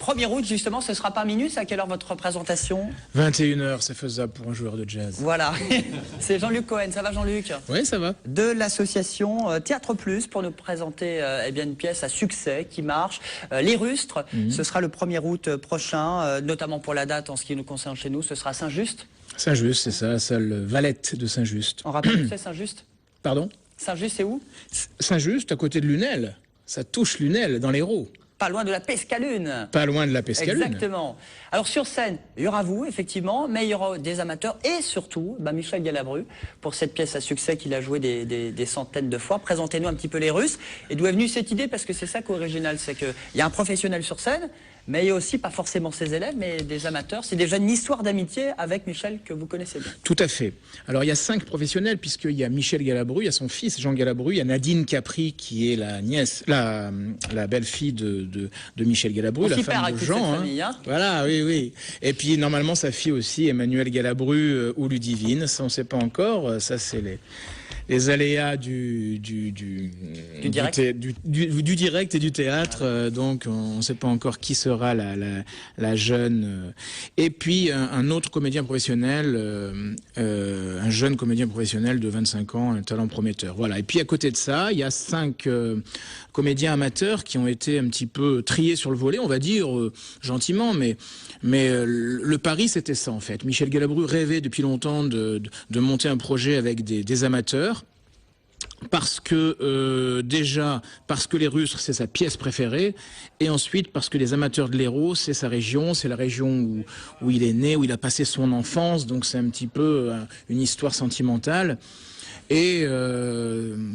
1er août, justement, ce sera pas minus. À quelle heure votre représentation? 21h, c'est faisable pour un joueur de jazz. Voilà, c'est Jean-Luc Cohen. Ça va, Jean-Luc? Oui, ça va. De l'association Théâtre Plus pour nous présenter eh bien, une pièce à succès qui marche. Les Rustres, ce sera le 1er août prochain, notamment pour la date en ce qui nous concerne chez nous, ce sera Saint-Just. Saint-Just, c'est ça, la salle Valette de Saint-Just. On rappelle où c'est Saint-Just? Pardon? Saint-Just, c'est où? Saint-Just, à côté de Lunel. Ça touche Lunel, dans l'Hérault. Pas loin de la Pescalune. Pas loin de la Pescalune. Exactement. Alors sur scène, il y aura vous, effectivement, mais il y aura des amateurs et surtout Michel Galabru pour cette pièce à succès qu'il a joué des centaines de fois. Présentez-nous un petit peu les Russes. Et d'où est venue cette idée? Parce que c'est ça qui est original, c'est qu'il y a un professionnel sur scène, mais il y a aussi pas forcément ses élèves, mais des amateurs. C'est déjà une histoire d'amitié avec Michel que vous connaissez bien. Tout à fait. Alors il y a 5 professionnels, puisqu'il y a Michel Galabru, il y a son fils Jean Galabru, il y a Nadine Capri qui est la nièce, la belle-fille de Michel Galabru, la femme de Jean. Famille, hein. Voilà, oui, oui. Et puis normalement sa fille aussi, Emmanuel Galabru ou Ludivine, ça on ne sait pas encore, ça c'est les aléas du direct et du théâtre, donc on ne sait pas encore qui sera la jeune. Et puis un autre comédien professionnel, un jeune comédien professionnel de 25 ans, un talent prometteur. Voilà. Et puis à côté de ça, il y a 5 comédiens amateurs qui ont été un petit peu triés sur le volet, on va dire gentiment, mais le pari c'était ça en fait. Michel Galabru rêvait depuis longtemps de monter un projet avec des amateurs. Parce que déjà, parce que les Rustres c'est sa pièce préférée, et ensuite parce que les amateurs de l'Hérault c'est sa région, c'est la région où il est né, où il a passé son enfance, donc c'est un petit peu une histoire sentimentale. Et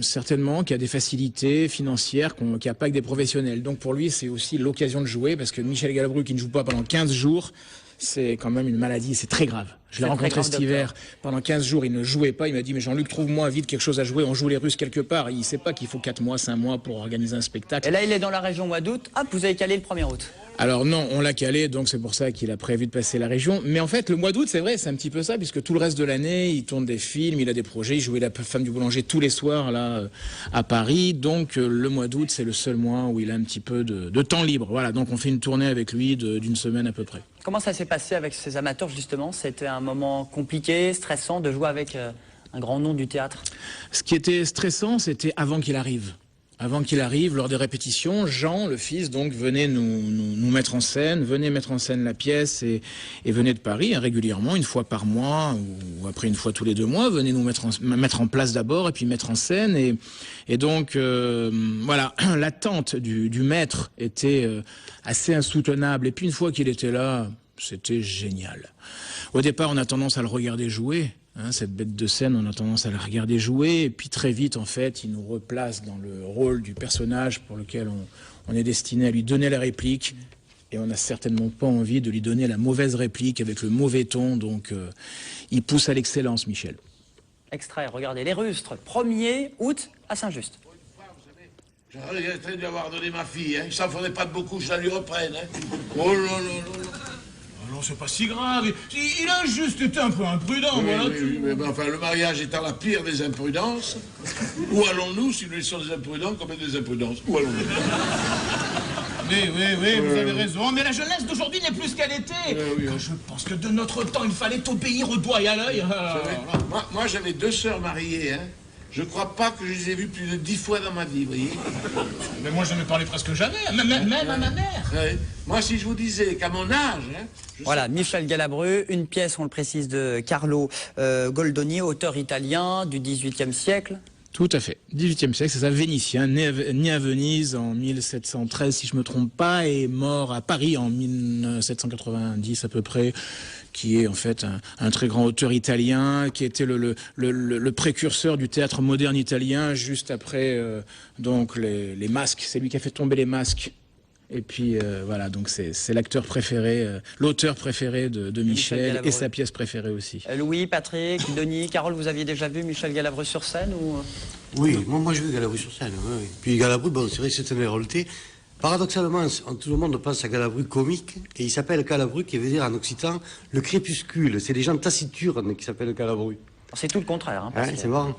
certainement qu'il y a des facilités financières qu'il n'y a pas que des professionnels. Donc pour lui c'est aussi l'occasion de jouer, parce que Michel Galabru qui ne joue pas pendant 15 jours, c'est quand même une maladie, c'est très grave. Je l'ai rencontré cet hiver, pendant 15 jours, il ne jouait pas. Il m'a dit, mais Jean-Luc, trouve-moi vite quelque chose à jouer. On joue les Russes quelque part. Il ne sait pas qu'il faut 4 mois, 5 mois pour organiser un spectacle. Et là, il est dans la région au mois d'août. Hop, vous avez calé le 1er août. Alors non, on l'a calé, donc c'est pour ça qu'il a prévu de passer la région. Mais en fait, le mois d'août, c'est vrai, c'est un petit peu ça, puisque tout le reste de l'année, il tourne des films, il a des projets. Il jouait la femme du boulanger tous les soirs, là, à Paris. Donc le mois d'août, c'est le seul mois où il a un petit peu de temps libre. Voilà, donc on fait une tournée avec lui d'une semaine à peu près. Comment ça s'est passé avec ces amateurs, justement? C'était un moment compliqué, stressant de jouer avec un grand nom du théâtre? Ce qui était stressant, c'était avant qu'il arrive. Avant qu'il arrive, lors des répétitions, Jean, le fils, donc, venait nous mettre en scène, venait mettre en scène la pièce et venait de Paris régulièrement, une fois par mois ou après une fois tous les 2 mois, venait nous mettre en place d'abord et puis mettre en scène. Et donc, voilà, l'attente du maître était assez insoutenable. Et puis une fois qu'il était là, c'était génial. Au départ, on a tendance à le regarder jouer. Hein, cette bête de scène, on a tendance à la regarder jouer, et puis très vite, en fait, il nous replace dans le rôle du personnage pour lequel on est destiné à lui donner la réplique, et on n'a certainement pas envie de lui donner la mauvaise réplique avec le mauvais ton, donc il pousse à l'excellence, Michel. Extrait, regardez, les Rustres, 1er août à Saint-Just. Je regretterais de lui avoir donné ma fille, hein. Il s'en faudrait pas de beaucoup que je la lui reprenne, hein. Oh là là là là. Non, c'est pas si grave. Il a juste été un peu imprudent, Oui, voilà. oui, mais enfin, le mariage étant la pire des imprudences, où allons-nous si nous laissons des imprudents commettre des imprudences? Où allons-nous? Oui, vous avez raison. Mais la jeunesse d'aujourd'hui n'est plus ce qu'elle était. Oui. Je pense que de notre temps, il fallait obéir au doigt et à l'œil. Moi j'avais 2 sœurs mariées, hein. Je crois pas que je les ai vues plus de 10 fois dans ma vie, vous voyez. Mais moi, je ne parlais presque jamais, même à ma mère. Ouais. Moi, si je vous disais qu'à mon âge... Hein, voilà, Michel Galabru, une pièce, on le précise, de Carlo Goldoni, auteur italien du XVIIIe siècle. Tout à fait. 18e siècle, c'est ça, Vénitien, né à Venise en 1713, si je me trompe pas, et mort à Paris en 1790 à peu près, qui est en fait un très grand auteur italien, qui était le précurseur du théâtre moderne italien, juste après donc les masques. C'est lui qui a fait tomber les masques. Et puis voilà, donc c'est l'acteur préféré, l'auteur préféré de Michel et sa pièce préférée aussi. Louis, Patrick, Denis, Carole, vous aviez déjà vu Michel Galabru sur scène ou... Oui, moi j'ai vu Galabru sur scène. Oui. Puis Galabru, bon, c'est vrai que c'est un héroleté. Paradoxalement, tout le monde pense à Galabru comique, et il s'appelle Galabru, qui veut dire en occitan le crépuscule. C'est les gens taciturnes qui s'appellent Galabru. C'est tout le contraire. Hein, c'est marrant.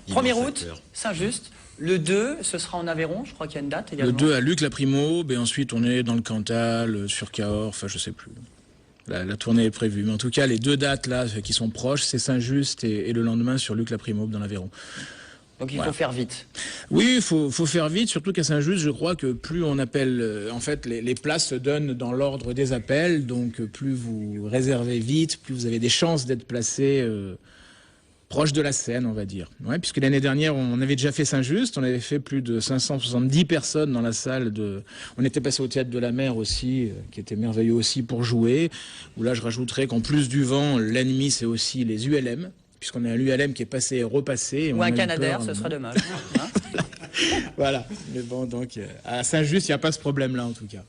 1er août, Saint-Just. Le 2, ce sera en Aveyron, je crois qu'il y a une date également. Le 2 à Luc, la Primaube, et ensuite on est dans le Cantal, sur Cahors, enfin je sais plus. La tournée est prévue. Mais en tout cas, les 2 dates là qui sont proches, c'est Saint-Just et le lendemain sur Luc, la Primaube dans l'Aveyron. Donc il faut faire vite. Oui, il faut faire vite, surtout qu'à Saint-Just, je crois que plus on appelle... en fait, les places se donnent dans l'ordre des appels, donc plus vous réservez vite, plus vous avez des chances d'être placé proche de la scène, on va dire. Ouais, puisque l'année dernière, on avait déjà fait Saint-Just, on avait fait plus de 570 personnes dans la salle de... On était passé au Théâtre de la Mer aussi, qui était merveilleux aussi pour jouer, où là je rajouterais qu'en plus du vent, l'ennemi c'est aussi les ULM, puisqu'on a un ULM qui est passé et repassé. Ou un Canadair, ce serait dommage. Voilà, mais bon, donc à Saint-Just, il n'y a pas ce problème-là en tout cas.